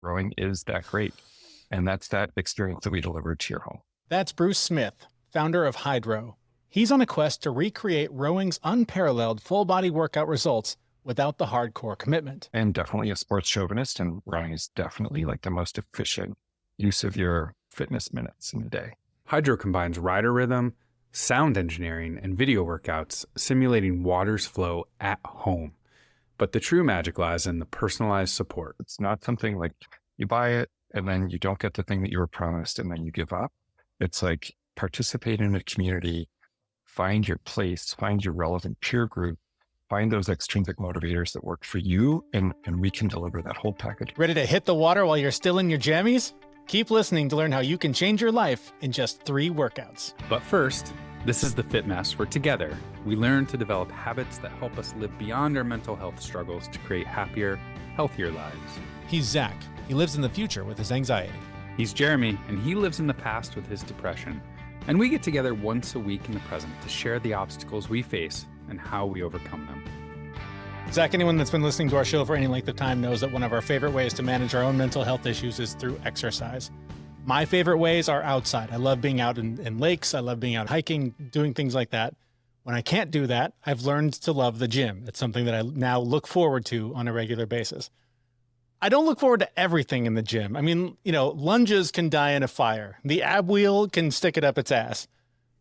rowing is that great. And that's that experience that we deliver to your home. That's Bruce Smith, founder of Hydrow. He's on a quest to recreate rowing's unparalleled full-body workout results without the hardcore commitment. And definitely a sports chauvinist, and rowing is definitely like the most efficient use of your fitness minutes in a day. Hydrow combines rider rhythm, sound engineering, and video workouts, simulating water's flow at home. But the true magic lies in the personalized support. It's not something like you buy it and then you don't get the thing that you were promised and then you give up. It's like participate in a community, find your place, find your relevant peer group, find those extrinsic motivators that work for you, and we can deliver that whole package. Ready to hit the water while you're still in your jammies? Keep listening to learn how you can change your life in just 3 workouts. But first, this is the Fit Mess, where together we learn to develop habits that help us live beyond our mental health struggles to create happier, healthier lives. He's Zach. He lives in the future with his anxiety. He's Jeremy, and he lives in the past with his depression. And we get together once a week in the present to share the obstacles we face and how we overcome them. Zach, anyone that's been listening to our show for any length of time knows that one of our favorite ways to manage our own mental health issues is through exercise. My favorite ways are outside. I love being out in lakes. I love being out hiking, doing things like that. When I can't do that, I've learned to love the gym. It's something that I now look forward to on a regular basis. I don't look forward to everything in the gym. I mean, lunges can die in a fire. The ab wheel can stick it up its ass.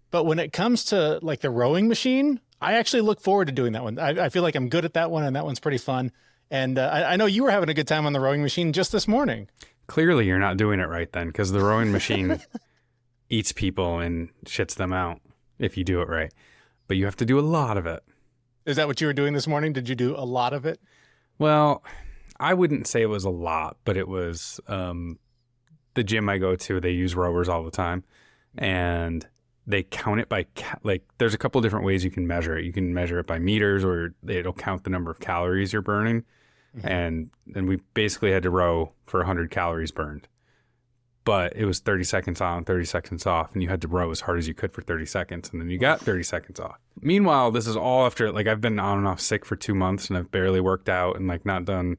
But when it comes to like the rowing machine, I actually look forward to doing that one. I feel like I'm good at that one, and that one's pretty fun. And I know you were having a good time on the rowing machine just this morning. Clearly, you're not doing it right then, because the rowing machine eats people and shits them out if you do it right. But you have to do a lot of it. Is that what you were doing this morning? Did you do a lot of it? Well, I wouldn't say it was a lot, but it was the gym I go to, they use rowers all the time. And they count it by, there's a couple of different ways you can measure it. You can measure it by meters, or it'll count the number of calories you're burning. Mm-hmm. And we basically had to row for 100 calories burned. But it was 30 seconds on, 30 seconds off, and you had to row as hard as you could for 30 seconds, and then you got 30 seconds off. Meanwhile, this is all after, I've been on and off sick for 2 months, and I've barely worked out and, not done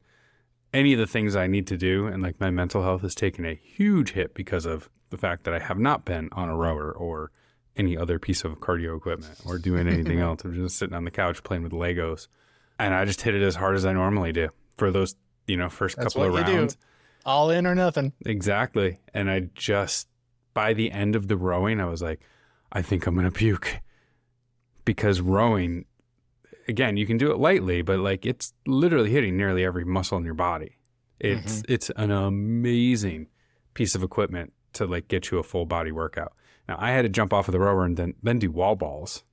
any of the things I need to do, and, my mental health has taken a huge hit because of the fact that I have not been on a rower or any other piece of cardio equipment or doing anything else. I'm just sitting on the couch playing with Legos. And I just hit it as hard as I normally do for those, first couple of rounds. Do. All in or nothing. Exactly. And I just, by the end of the rowing, I was like, I think I'm going to puke. Because rowing, again, you can do it lightly, but it's literally hitting nearly every muscle in your body. It's an amazing piece of equipment to get you a full body workout. Now, I had to jump off of the rower and then do wall balls.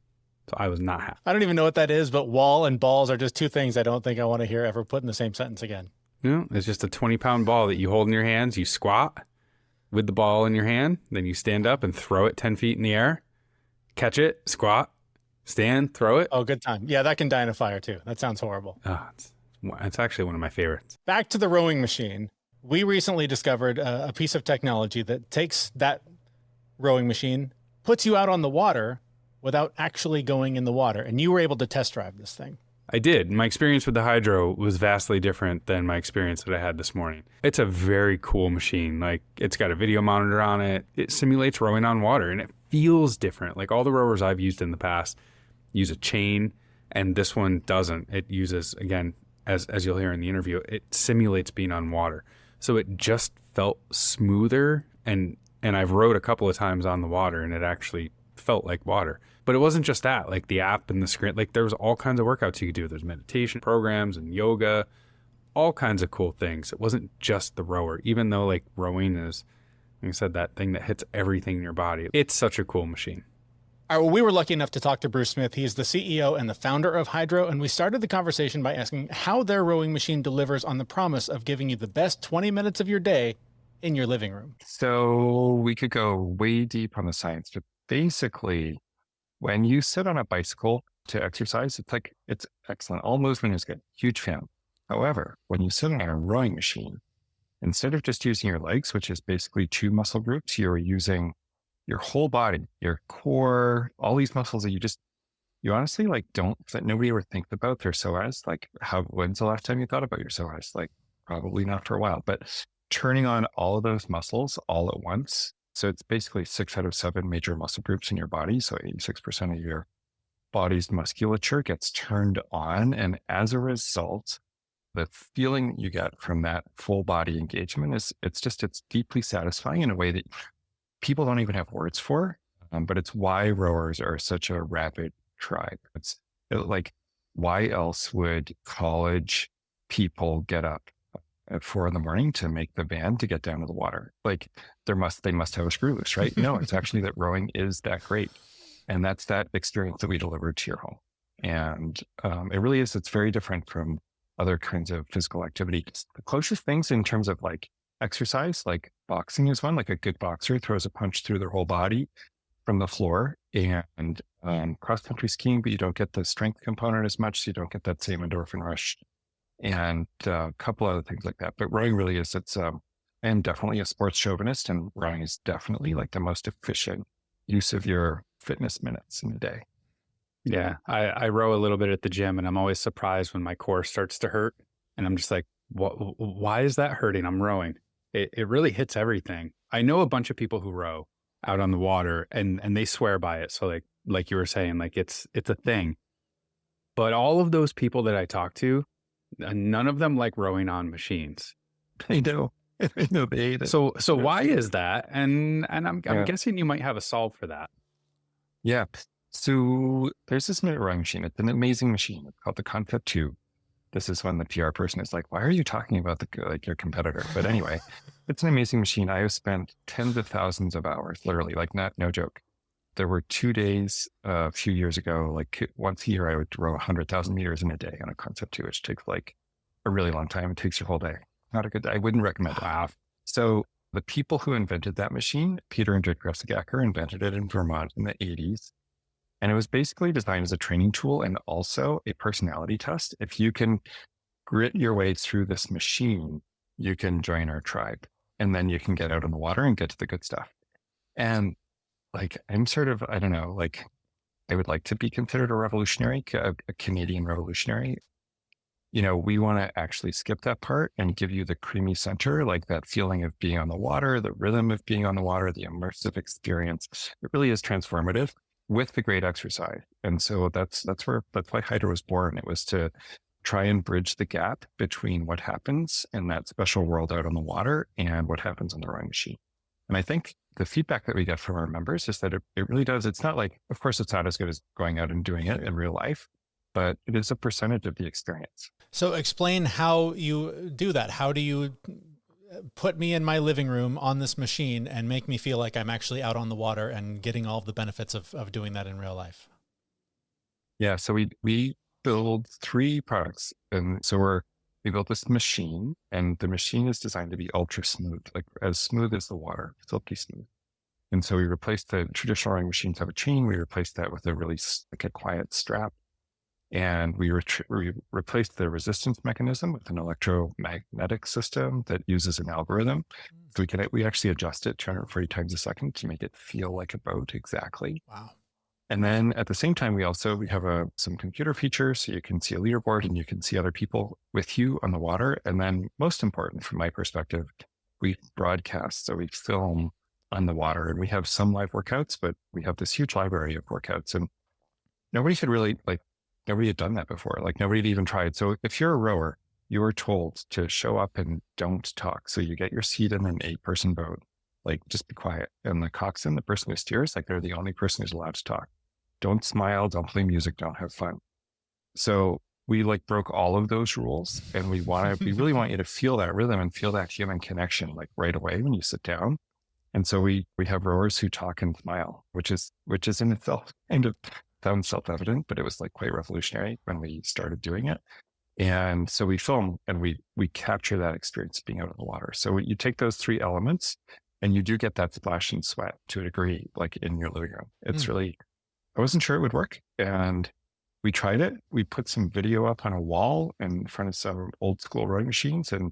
So I was not happy. I don't even know what that is, but wall and balls are just two things I don't think I want to hear ever put in the same sentence again. It's just a 20-pound ball that you hold in your hands. You squat with the ball in your hand. Then you stand up and throw it 10 feet in the air. Catch it, squat, stand, throw it. Oh, good time. Yeah, that can die in a fire too. That sounds horrible. Oh, it's actually one of my favorites. Back to the rowing machine. We recently discovered a piece of technology that takes that rowing machine, puts you out on the water without actually going in the water. And you were able to test drive this thing. I did. My experience with the Hydrow was vastly different than my experience that I had this morning. It's a very cool machine. It's got a video monitor on it. It simulates rowing on water, and it feels different. All the rowers I've used in the past use a chain, and this one doesn't. It uses, again, as you'll hear in the interview, it simulates being on water. So it just felt smoother, and I've rowed a couple of times on the water, and it actually felt like water. But it wasn't just that, the app and the screen, there was all kinds of workouts you could do. There's meditation programs and yoga, all kinds of cool things. It wasn't just the rower, even though rowing is, like I said, that thing that hits everything in your body. It's such a cool machine. All right, well, we were lucky enough to talk to Bruce Smith. He's the CEO and the founder of Hydrow, and we started the conversation by asking how their rowing machine delivers on the promise of giving you the best 20 minutes of your day in your living room. So we could go way deep on the science, but basically, when you sit on a bicycle to exercise, it's excellent. All movement is good. Huge fan. However, when you sit on a rowing machine, instead of just using your legs, which is basically 2 muscle groups, you're using your whole body, your core, all these muscles that you honestly that nobody ever thinks about their psoas. When's the last time you thought about your psoas? Probably not for a while, but turning on all of those muscles all at once. So it's basically 6 out of 7 major muscle groups in your body. So 86% of your body's musculature gets turned on. And as a result, the feeling you get from that full body engagement is it's deeply satisfying in a way that people don't even have words for. But it's why rowers are such a rabid tribe. Like, why else would college people get up at 4 a.m. to make the van to get down to the water? Like, they must have a screw loose, right? No, it's actually that rowing is that great. And that's that experience that we deliver to your home. And it really is, it's very different from other kinds of physical activity. The closest things in terms of like exercise, like boxing is one, like a good boxer throws a punch through their whole body from the floor, and cross-country skiing, but you don't get the strength component as much, so you don't get that same endorphin rush, and a couple other things like that. But rowing really is, I am definitely a sports chauvinist, and rowing is definitely like the most efficient use of your fitness minutes in a day. Yeah, I row a little bit at the gym, and I'm always surprised when my core starts to hurt, and I'm just like, why is that hurting? I'm rowing. It really hits everything. I know a bunch of people who row out on the water, and they swear by it. So like you were saying, like it's a thing. But all of those people that I talk to, none of them like rowing on machines. I know. I know they hate it. So why is that? And I'm guessing you might have a solve for that. Yeah. So there's this minute rowing machine. It's an amazing machine. It's called the Concept 2. This is when the PR person is like, why are you talking about your competitor? But anyway, it's an amazing machine. I have spent tens of thousands of hours, literally, like no joke. There were 2 days a few years ago, like once a year, I would row 100,000 meters in a day on a Concept 2, which takes like a really long time. It takes your whole day. Not a good day. I wouldn't recommend it. Wow. So the people who invented that machine, Peter and Dick Gressigacker, invented it in Vermont in the 80s. And it was basically designed as a training tool and also a personality test. If you can grit your way through this machine, you can join our tribe, and then you can get out in the water and get to the good stuff. And like, I'm sort of, I don't know, like I would like to be considered a revolutionary, a Canadian revolutionary. You know, we want to actually skip that part and give you the creamy center, like that feeling of being on the water, the rhythm of being on the water, the immersive experience. It really is transformative with the great exercise. And so that's why Hydrow was born. It was to try and bridge the gap between what happens in that special world out on the water and what happens on the rowing machine. And I think the feedback that we get from our members is that it really does. It's not like, of course, it's not as good as going out and doing it in real life, but it is a percentage of the experience. So explain how you do that. How do you put me in my living room on this machine and make me feel like I'm actually out on the water and getting all of the benefits of doing that in real life? Yeah. So we build 3 products. And so we built this machine, and the machine is designed to be ultra smooth, like as smooth as the water, silky smooth. And so we replaced the traditional rowing machines have a chain. We replaced that with a quiet strap. And we replaced the resistance mechanism with an electromagnetic system that uses an algorithm. So we actually adjust it 240 times a second to make it feel like a boat exactly. Wow. And then at the same time, we have some computer features, so you can see a leaderboard and you can see other people with you on the water. And then most important from my perspective, we broadcast. So we film on the water, and we have some live workouts, but we have this huge library of workouts, and nobody had done that before. Like nobody had even tried. So if you're a rower, you are told to show up and don't talk. So you get your seat in an 8-person boat, like just be quiet. And the coxswain, the person who steers, like they're the only person who's allowed to talk. Don't smile, don't play music, don't have fun. So we like broke all of those rules, and we really want you to feel that rhythm and feel that human connection like right away when you sit down. And so we have rowers who talk and smile, which is in itself kind of sounds self-evident, but it was like quite revolutionary when we started doing it. And so we film and we capture that experience of being out on the water. So you take those 3 elements and you do get that splash and sweat to a degree, like in your living room. It's really, I wasn't sure it would work. And we tried it. We put some video up on a wall in front of some old school rowing machines, and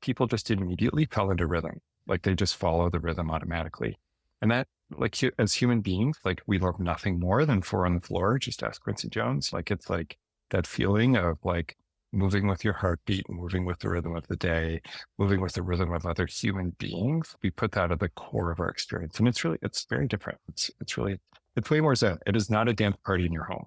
people just immediately fell into rhythm. Like they just follow the rhythm automatically. And that, like as human beings, like we love nothing more than 4 on the floor. Just ask Quincy Jones. Like it's like that feeling of like moving with your heartbeat, moving with the rhythm of the day, moving with the rhythm of other human beings. We put that at the core of our experience. And it's very different. It's way more zen. It is not a dance party in your home.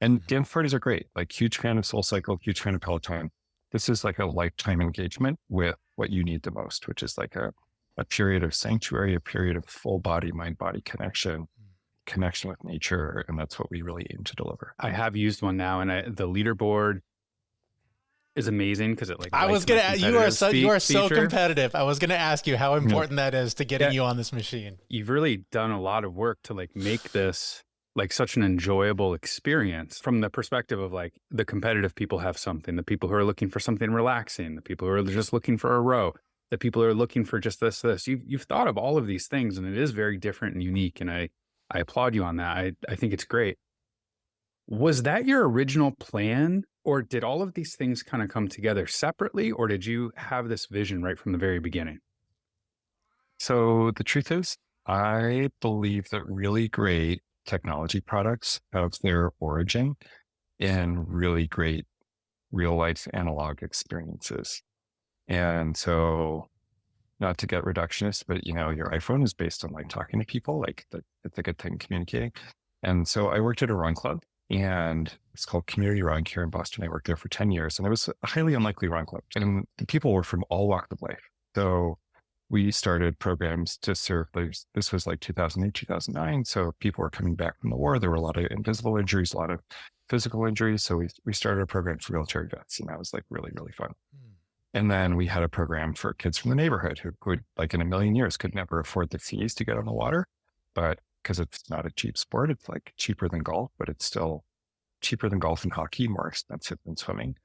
And dance parties are great. Like huge fan of SoulCycle, huge fan of Peloton. This is like a lifetime engagement with what you need the most, which is like a period of sanctuary, a period of full body, mind body connection with nature. And that's what we really aim to deliver. I have used one now, and the leaderboard is amazing because it like. I was gonna. You are so competitive. I was gonna ask you how important that is to getting you on this machine. You've really done a lot of work to like make this like such an enjoyable experience from the perspective of like the competitive people have something, the people who are looking for something relaxing, the people who are just looking for a row, the people who are looking for just this. You've thought of all of these things, and it is very different and unique. And I applaud you on that. I think it's great. Was that your original plan, or did all of these things kind of come together separately, or did you have this vision right from the very beginning? So the truth is, I believe that really great technology products have their origin in really great real life analog experiences. And so, not to get reductionist, but your iPhone is based on like talking to people, like it's a good thing communicating. And so I worked at a run club, and it's called Community Run here in Boston. I worked there for 10 years, and it was a highly unlikely run club. And the people were from all walks of life. So we started programs to serve those. This was like 2008, 2009. So people were coming back from the war. There were a lot of invisible injuries, a lot of physical injuries. So we started a program for military vets, and that was like really, really fun. And then we had a program for kids from the neighborhood who would, like in a million years, could never afford the fees to get on the water. But because it's not a cheap sport, it's like cheaper than golf, but it's still cheaper than golf and hockey, more expensive than swimming.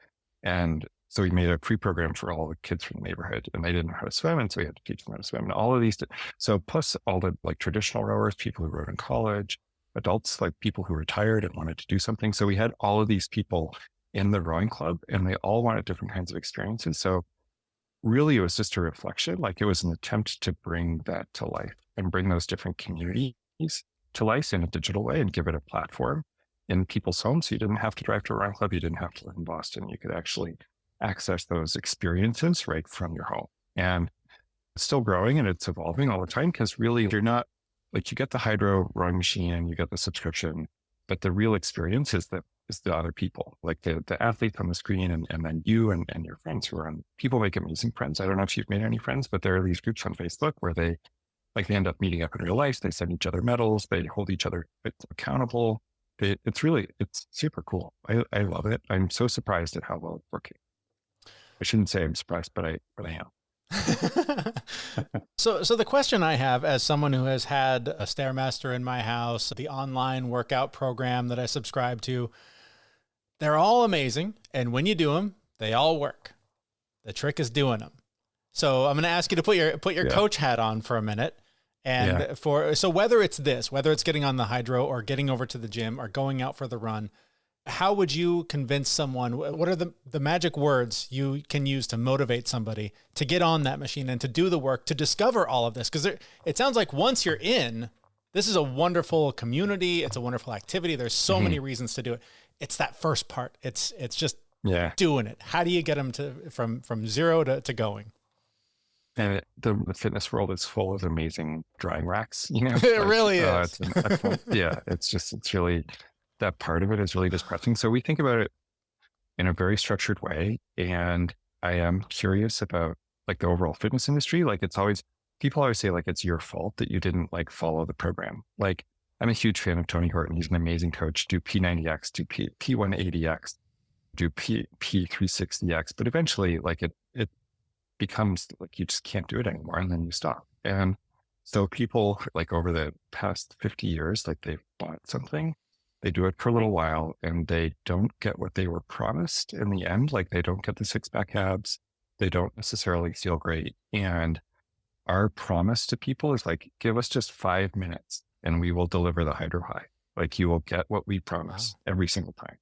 And so we made a free program for all the kids from the neighborhood, and they didn't know how to swim. And so we had to teach them how to swim, and all of these. So plus all the like traditional rowers, people who rowed in college, adults, like people who retired and wanted to do something. So we had all of these people in the rowing club, and they all wanted different kinds of experiences. So really it was just a reflection. Like it was an attempt to bring that to life and bring those different communities to life in a digital way and give it a platform in people's homes. So you didn't have to drive to a rowing club. You didn't have to live in Boston. You could actually access those experiences right from your home. And it's still growing and it's evolving all the time, because really you're not like, you get the Hydrow rowing machine and you get the subscription, but the real experience is the other people, like the athletes on the screen, and then you and your friends who are on. People make amazing friends. I don't know if you've made any friends, but there are these groups on Facebook where they end up meeting up in real life. They send each other medals. They hold each other accountable. It's super cool. I love it. I'm so surprised at how well it's working. I shouldn't say I'm surprised, but I am. So the question I have, as someone who has had a Stairmaster in my house, the online workout program that I subscribe to, they're all amazing. And when you do them, they all work. The trick is doing them. So I'm going to ask you to put your coach hat on for a minute. And so whether it's getting on the Hydrow or getting over to the gym or going out for the run, how would you convince someone? What are the magic words you can use to motivate somebody to get on that machine and to do the work to discover all of this? Because it sounds like once you're in, this is a wonderful community. It's a wonderful activity. There's so many reasons to do it. It's that first part. It's just doing it. How do you get them from zero to going? And the fitness world is full of amazing drying racks. It really is. It's really, that part of it is really depressing. So we think about it in a very structured way. And I am curious about like the overall fitness industry. Like people always say like, it's your fault that you didn't like follow the program. Like I'm a huge fan of Tony Horton. He's an amazing coach. Do P90X, do P180X, do P360X. But eventually like it becomes like, you just can't do it anymore. And then you stop. And so people like over the past 50 years, like they've bought something, they do it for a little while and they don't get what they were promised in the end. Like they don't get the 6-pack abs. They don't necessarily feel great. And our promise to people is like, give us just 5 minutes and we will deliver the Hydrow high. Like you will get what we promise every single time.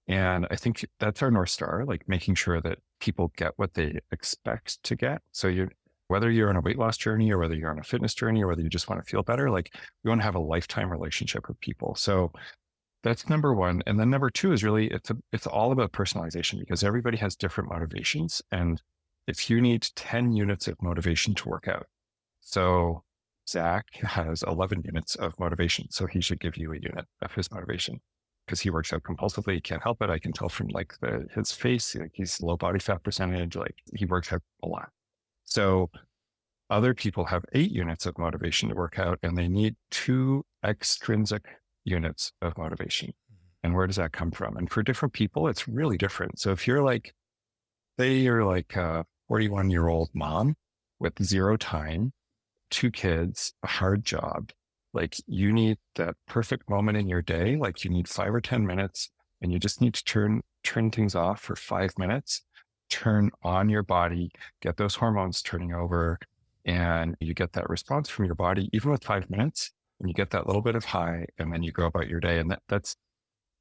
And I think that's our North Star, like making sure that people get what they expect to get. So whether you're on a weight loss journey or whether you're on a fitness journey or whether you just want to feel better, like we want to have a lifetime relationship with people. So that's number one. And then number two is really, it's all about personalization because everybody has different motivations. And if you need 10 units of motivation to work out, so Zach has 11 units of motivation. So he should give you a unit of his motivation because he works out compulsively. He can't help it. I can tell from like his face, like he's low body fat percentage, like he works out a lot. So other people have 8 units of motivation to work out and they need 2 extrinsic units of motivation. And where does that come from? And for different people, it's really different. So if you're like, say you're like a 41-year-old mom with 0 time, 2 kids, a hard job, like you need that perfect moment in your day. Like you need 5 or 10 minutes and you just need to turn things off for 5 minutes, turn on your body, get those hormones turning over, and you get that response from your body, even with 5 minutes, and you get that little bit of high, and then you go about your day. And that's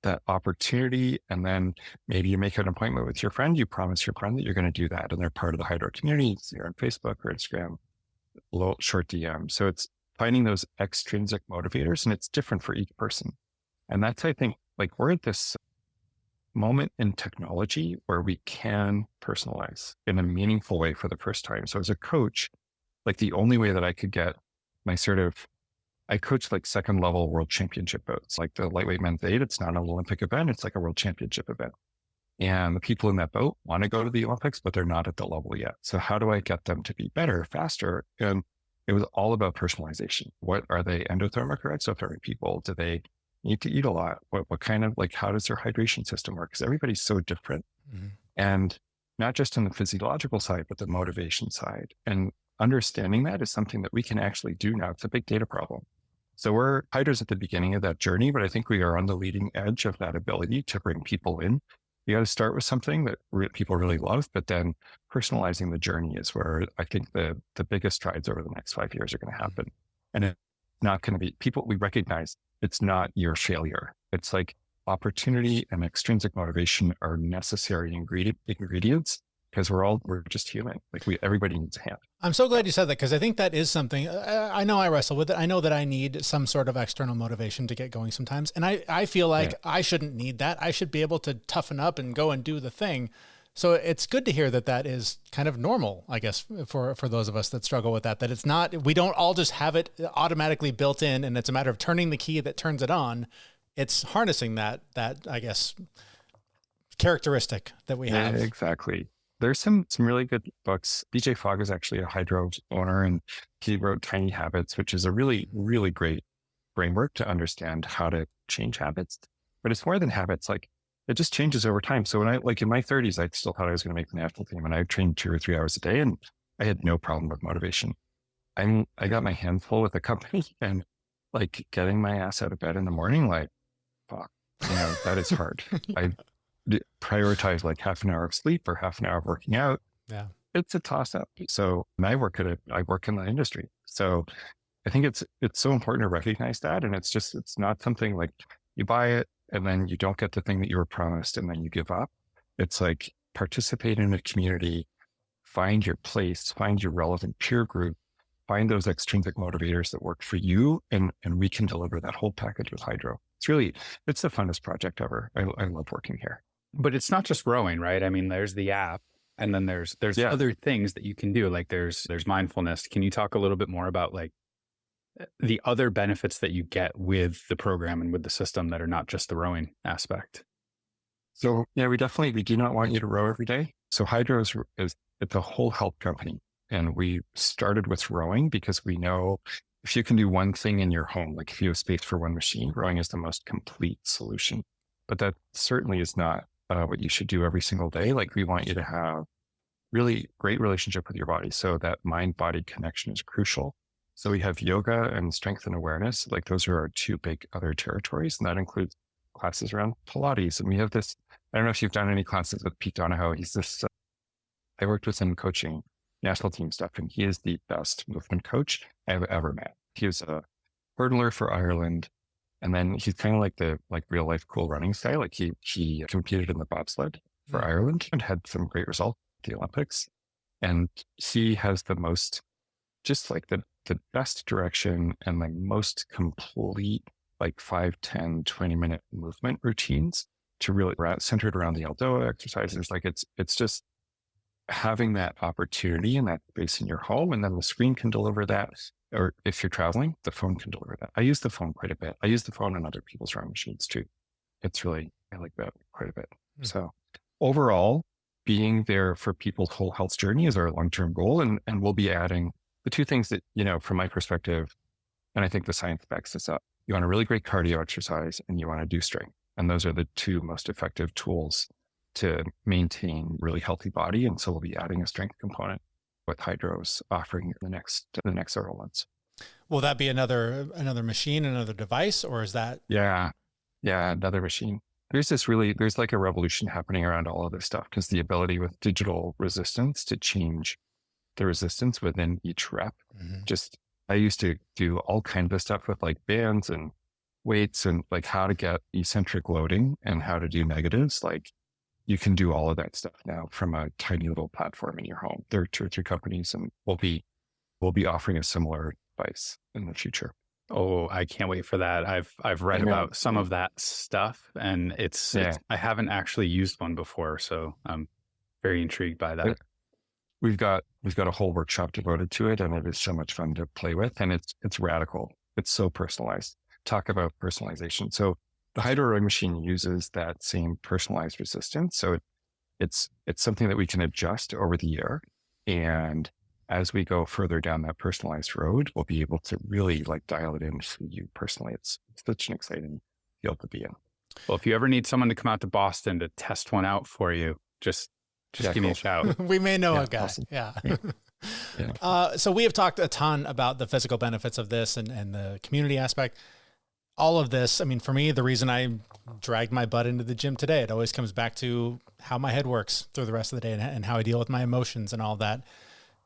that opportunity. And then maybe you make an appointment with your friend, you promise your friend that you're going to do that. And they're part of the Hydrow community. So you're on Facebook or Instagram, little short DM. So it's finding those extrinsic motivators, and it's different for each person. And that's, I think, like we're at this moment in technology where we can personalize in a meaningful way for the first time. So as a coach, like the only way that I could get my I coach like 2nd level world championship boats, like the lightweight men's 8. It's not an Olympic event. It's like a world championship event. And the people in that boat want to go to the Olympics, but they're not at the level yet. So how do I get them to be better, faster? And it was all about personalization. What are they, endothermic or exothermic people? Do they need to eat a lot? What kind of, like, how does their hydration system work? Because everybody's so different. Mm-hmm. And not just on the physiological side, but the motivation side. And understanding that is something that we can actually do now. It's a big data problem. So Hydrow's at the beginning of that journey, but I think we are on the leading edge of that ability to bring people in. You got to start with something that people really love, but then personalizing the journey is where I think the biggest strides over the next 5 years are going to happen. And it's not going to be we recognize it's not your failure. It's like opportunity and extrinsic motivation are necessary ingredients because we're just human. Like everybody needs a hand. I'm so glad you said that because I think that is something, I know I wrestle with it. I know that I need some sort of external motivation to get going sometimes. And I feel like I shouldn't need that. I should be able to toughen up and go and do the thing. So it's good to hear that is kind of normal, I guess, for those of us that struggle with that it's not, we don't all just have it automatically built in and it's a matter of turning the key that turns it on. It's harnessing that I guess, characteristic that we have. Yeah, exactly. There's some really good books. BJ Fogg is actually a Hydrow owner, and he wrote Tiny Habits, which is a really, really great framework to understand how to change habits. But it's more than habits. Like it just changes over time. So when in my 30s, I still thought I was going to make the national team, and I trained 2 or 3 hours a day, and I had no problem with motivation. I got my hands full with the company, and like getting my ass out of bed in the morning, like fuck, that is hard. I prioritize like half an hour of sleep or half an hour of working out. Yeah. It's a toss up. So I work in the industry. So I think it's so important to recognize that. And it's not something like you buy it and then you don't get the thing that you were promised and then you give up. It's like participate in a community, find your place, find your relevant peer group, find those extrinsic motivators that work for you. And we can deliver that whole package with Hydrow. It's the funnest project ever. I love working here. But it's not just rowing, right? I mean, there's the app and then there's other things that you can do. Like there's mindfulness. Can you talk a little bit more about like the other benefits that you get with the program and with the system that are not just the rowing aspect? So yeah, we do not want you to row every day. So Hydrow is it's a whole health company. And we started with rowing because we know if you can do one thing in your home, like if you have space for one machine, rowing is the most complete solution. But that certainly is not what you should do every single day. Like we want you to have really great relationship with your body. So that mind-body connection is crucial. So we have yoga and strength and awareness. Like those are our 2 big other territories. And that includes classes around Pilates. And we have this, I don't know if you've done any classes with Pete Donahoe. He's this, I worked with him coaching national team stuff, and he is the best movement coach I've ever met. He was a hurdler for Ireland. And then he's kind of like the real life cool running style. Like he competed in the bobsled for Ireland and had some great results at the Olympics. And he has the most, just like the best direction and the most complete like 5, 10, 20-minute movement routines to really centered around the Aldoa exercises. Like it's just having that opportunity and that space in your home, and then the screen can deliver that. Or if you're traveling, the phone can deliver that. I use the phone quite a bit. I use the phone on other people's rowing machines too. I like that quite a bit. So overall, being there for people's whole health journey is our long-term goal. And we'll be adding the two things that, from my perspective, and I think the science backs this up. You want a really great cardio exercise and you want to do strength. And those are the two most effective tools to maintain really healthy body. And so we'll be adding a strength component with Hydrow's offering in the next several months. Will that be another machine, another device, or is that? Yeah, another machine. There's like a revolution happening around all of this stuff, because the ability with digital resistance to change the resistance within each rep. I used to do all kinds of stuff with like bands and weights and like how to get eccentric loading and how to do negatives. Like you can do all of that stuff now from a tiny little platform in your home. There are 2 or 3 companies, and we'll be offering a similar device in the future. Oh, I can't wait for that. I've read about some of that stuff, and it's I haven't actually used one before, so I'm very intrigued by that. We've got a whole workshop devoted to it, and it is so much fun to play with, and it's radical. It's so personalized. Talk about personalization. So the Hydrow rowing machine uses that same personalized resistance. So it's something that we can adjust over the year, and as we go further down that personalized road, we'll be able to really like dial it in for you personally. It's such an exciting field to be in. Well, if you ever need someone to come out to Boston to test one out for you, just give me a shout. We may know a guy. Awesome. Yeah. Yeah. So we have talked a ton about the physical benefits of this and the community aspect. All of this, I mean, for me, the reason I dragged my butt into the gym today, it always comes back to how my head works through the rest of the day and how I deal with my emotions and all that.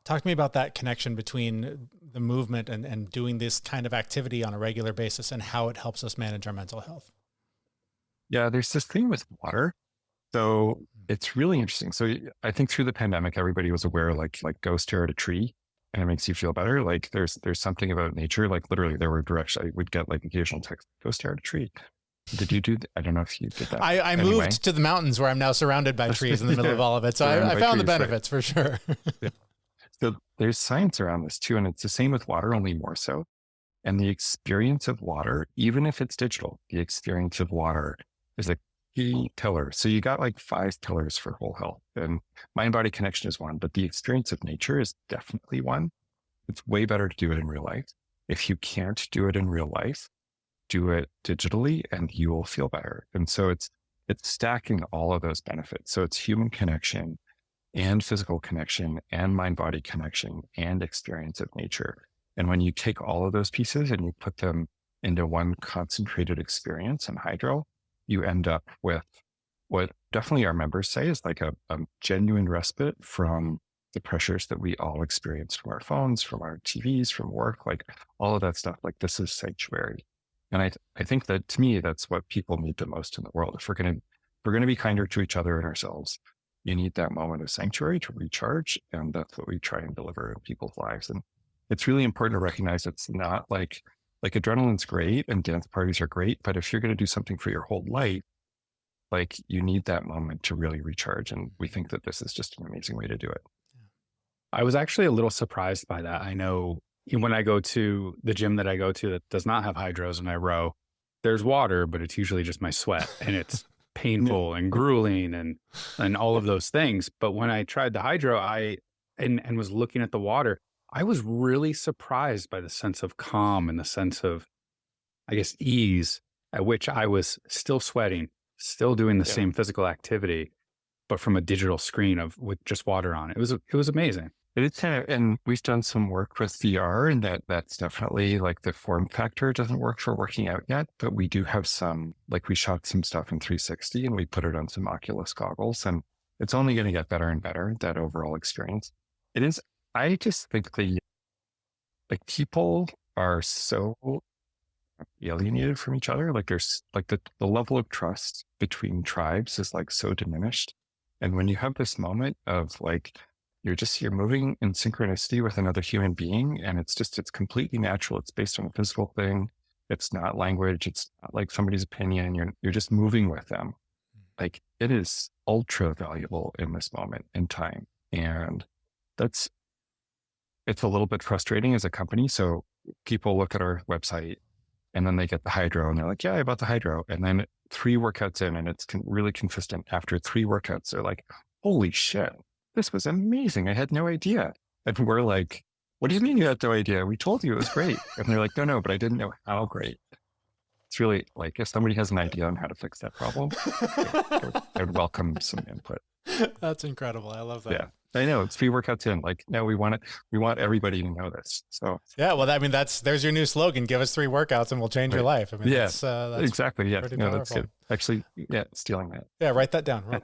Talk to me about that connection between the movement and doing this kind of activity on a regular basis and how it helps us manage our mental health. Yeah, there's this thing with water. So it's really interesting. So I think through the pandemic, everybody was aware, like go stare at a tree and it makes you feel better. Like there's something about nature, like literally there were directions. I would get like occasional text, go stare at a tree. Did you do that? I don't know if you did that. I moved to the mountains where I'm now surrounded by trees in the middle of all of it. So I found the benefits for sure. Yeah. So there's science around this too. And it's the same with water, only more so. And the experience of water, even if it's digital, the experience of water is a key pillar. So you got like 5 pillars for whole health, and mind body connection is one, but the experience of nature is definitely one. It's way better to do it in real life. If you can't do it in real life, do it digitally and you will feel better. And so it's stacking all of those benefits. So it's human connection and physical connection and mind body connection and experience of nature. And when you take all of those pieces and you put them into one concentrated experience in Hydrow, you end up with what definitely our members say is like a genuine respite from the pressures that we all experience from our phones, from our TVs, from work, like all of that stuff. Like this is sanctuary. And I think that to me, that's what people need the most in the world. If we're going to be kinder to each other and ourselves, you need that moment of sanctuary to recharge. And that's what we try and deliver in people's lives. And it's really important to recognize it's not like adrenaline's great and dance parties are great, but if you're going to do something for your whole life, like you need that moment to really recharge. And we think that this is just an amazing way to do it. I was actually a little surprised by that. I know when I go to the gym that I go to that does not have Hydrows and I row, there's water, but it's usually just my sweat and it's painful and grueling and all of those things. But when I tried the Hydrow, and was looking at the water, I was really surprised by the sense of calm and the sense of, I guess, ease at which I was still sweating, still doing the same physical activity, but from a digital screen with just water on it. It was amazing. It is kind of, and we've done some work with VR, and that's definitely like the form factor doesn't work for working out yet, but we do have some, like we shot some stuff in 360 and we put it on some Oculus goggles, and it's only going to get better and better, that overall experience. It is, I just think like people are so alienated from each other. Like there's like the level of trust between tribes is like so diminished. And when you have this moment of like, you're moving in synchronicity with another human being, and it's completely natural. It's based on a physical thing. It's not language. It's not like somebody's opinion. You're just moving with them. Like, it is ultra valuable in this moment in time. And it's a little bit frustrating as a company. So people look at our website and then they get the Hydrow and they're like, yeah, I bought the Hydrow. And then 3 workouts in, and it's really consistent. After 3 workouts, they're like, holy shit, this was amazing. I had no idea. And we're like, what do you mean you had no idea? We told you it was great. And they're like, no, but I didn't know how great. It's really like, if somebody has an idea on how to fix that problem, I would welcome some input. That's incredible. I love that. Yeah. I know, it's 3 workouts in. Like, no, we want everybody to know this. So yeah, well, I mean, there's your new slogan. Give us 3 workouts and we'll change your life. I mean, yeah, that's exactly. Yeah, pretty no, powerful. that's good. Actually, yeah, stealing that. Yeah, write that down.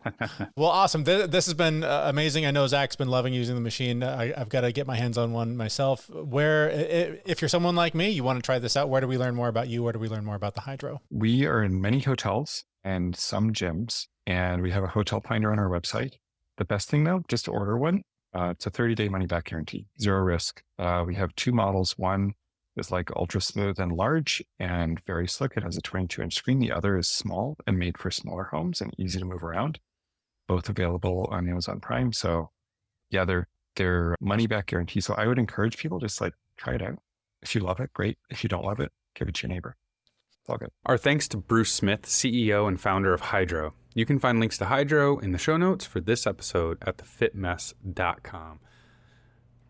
Well, awesome. This has been amazing. I know Zach's been loving using the machine. I've got to get my hands on one myself. Where, if you're someone like me, you want to try this out, where do we learn more about you? Where do we learn more about the Hydrow? We are in many hotels and some gyms, and we have a hotel finder on our website. The best thing though, just to order one. It's a 30-day money-back guarantee, 0 risk. We have 2 models. One is like ultra smooth and large and very slick. It has a 22-inch screen. The other is small and made for smaller homes and easy to move around. Both available on Amazon Prime. So yeah, they're money-back guarantee. So I would encourage people just like try it out. If you love it, great. If you don't love it, give it to your neighbor. It's all good. Our thanks to Bruce Smith, CEO and founder of Hydrow. You can find links to Hydrow in the show notes for this episode at thefitmess.com.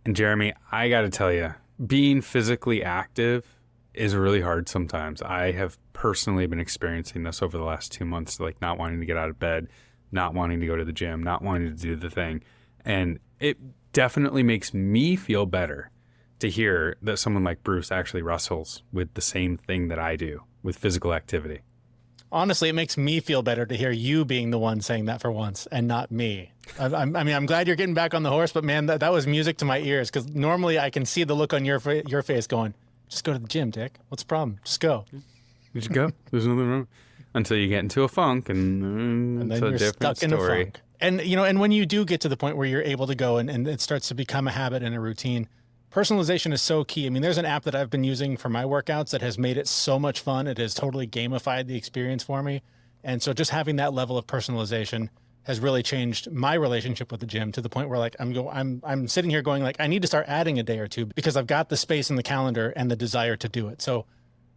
And Jeremy, I got to tell you, being physically active is really hard sometimes. I have personally been experiencing this over the last 2 months, like not wanting to get out of bed, not wanting to go to the gym, not wanting to do the thing. And it definitely makes me feel better to hear that someone like Bruce actually wrestles with the same thing that I do with physical activity. Honestly, it makes me feel better to hear you being the one saying that for once and not me. I mean, I'm glad you're getting back on the horse, but man, that was music to my ears, because normally I can see the look on your face going, just go to the gym, Dick. What's the problem? Just go. You just go. There's nothing wrong. Until you get into a funk, and then it's a you're different stuck in a story. funk. And, and when you do get to the point where you're able to go and it starts to become a habit and a routine, personalization is so key. I mean, there's an app that I've been using for my workouts that has made it so much fun. It has totally gamified the experience for me. And so just having that level of personalization has really changed my relationship with the gym to the point where like I'm sitting here going like, I need to start adding a day or two because I've got the space in the calendar and the desire to do it. So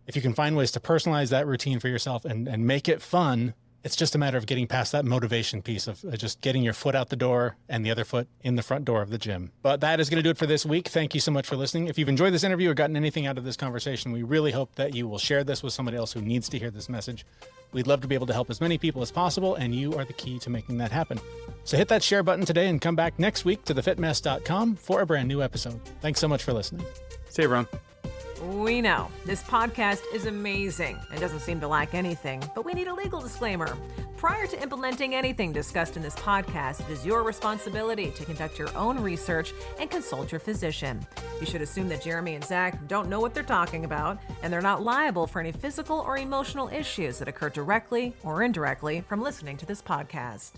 if you can find ways to personalize that routine for yourself and make it fun, it's just a matter of getting past that motivation piece of just getting your foot out the door and the other foot in the front door of the gym. But that is going to do it for this week. Thank you so much for listening. If you've enjoyed this interview or gotten anything out of this conversation, we really hope that you will share this with somebody else who needs to hear this message. We'd love to be able to help as many people as possible, and you are the key to making that happen. So hit that share button today and come back next week to thefitmess.com for a brand new episode. Thanks so much for listening. See you, everyone. We know this podcast is amazing and doesn't seem to lack anything, but we need a legal disclaimer. Prior to implementing anything discussed in this podcast, it is your responsibility to conduct your own research and consult your physician. You should assume that Jeremy and Zach don't know what they're talking about, and they're not liable for any physical or emotional issues that occur directly or indirectly from listening to this podcast.